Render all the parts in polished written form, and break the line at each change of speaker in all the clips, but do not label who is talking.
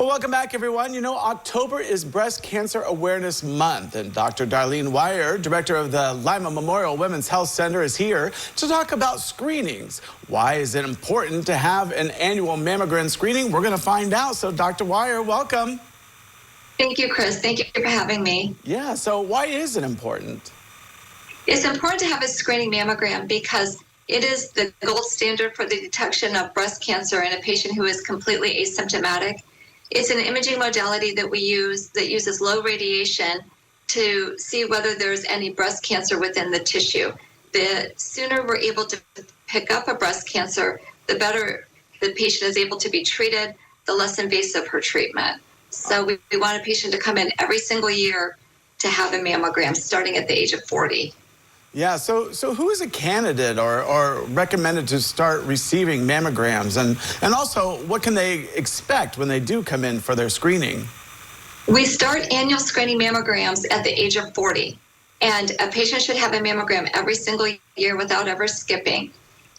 Well, welcome back, everyone. You know, October is Breast Cancer Awareness Month, and Dr. Darlene Weyer, director of the Lima Memorial Women's Health Center, is here to talk about screenings. Why is it important to have an annual mammogram screening? We're going to find out. So, Dr. Weyer, welcome.
Thank you, Chris. Thank you for having me.
Yeah, so why is it important?
It's important to have a screening mammogram because it is the gold standard for the detection of breast cancer in a patient who is completely asymptomatic. It's an imaging modality that we use that uses low radiation to see whether there's any breast cancer within the tissue. The sooner we're able to pick up a breast cancer, the better the patient is able to be treated, the less invasive her treatment. So we want a patient to come in every single year to have a mammogram starting at the age of 40.
Yeah, so who is a candidate or recommended to start receiving mammograms? And also, what can they expect when they do come in for their screening?
We start annual screening mammograms at the age of 40. And a patient should have a mammogram every single year without ever skipping.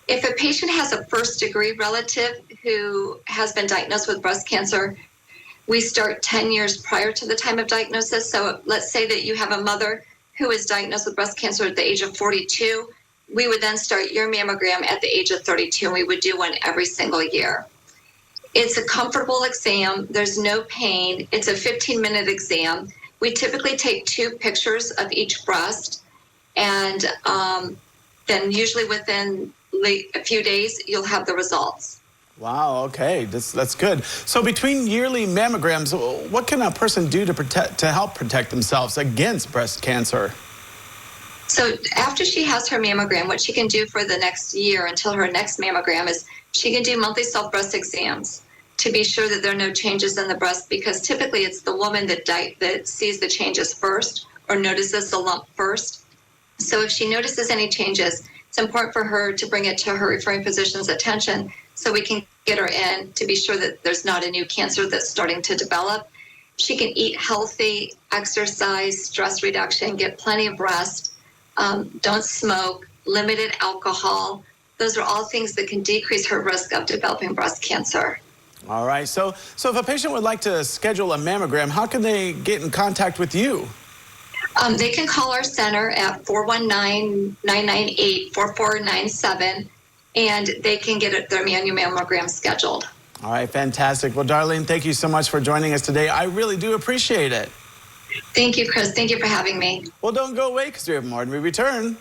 If a patient has a first-degree relative who has been diagnosed with breast cancer, we start 10 years prior to the time of diagnosis. So let's say that you have a mother who is diagnosed with breast cancer at the age of 42, we would then start your mammogram at the age of 32, and we would do one every single year. It's a comfortable exam. There's no pain. It's a 15-minute exam. We typically take 2 pictures of each breast, and then usually within a few days, you'll have the results.
Wow, okay, that's good. So between yearly mammograms, what can a person do to help protect themselves against breast cancer?
So after she has her mammogram, what she can do for the next year until her next mammogram is she can do monthly self-breast exams to be sure that there are no changes in the breast, because typically it's the woman that sees the changes first or notices the lump first. So if she notices any changes, it's important for her to bring it to her referring physician's attention so we can get her in to be sure that there's not a new cancer that's starting to develop. She can eat healthy, exercise, stress reduction, get plenty of rest, don't smoke, limited alcohol. Those are all things that can decrease her risk of developing breast cancer.
All right, so if a patient would like to schedule a mammogram, how can they get in contact with you?
They can call our center at 419-998-4497, and they can get their annual mammogram scheduled.
All right, fantastic. Well, Darlene, thank you so much for joining us today. I really do appreciate it.
Thank you, Chris. Thank you for having me.
Well, don't go away because we have more when we return.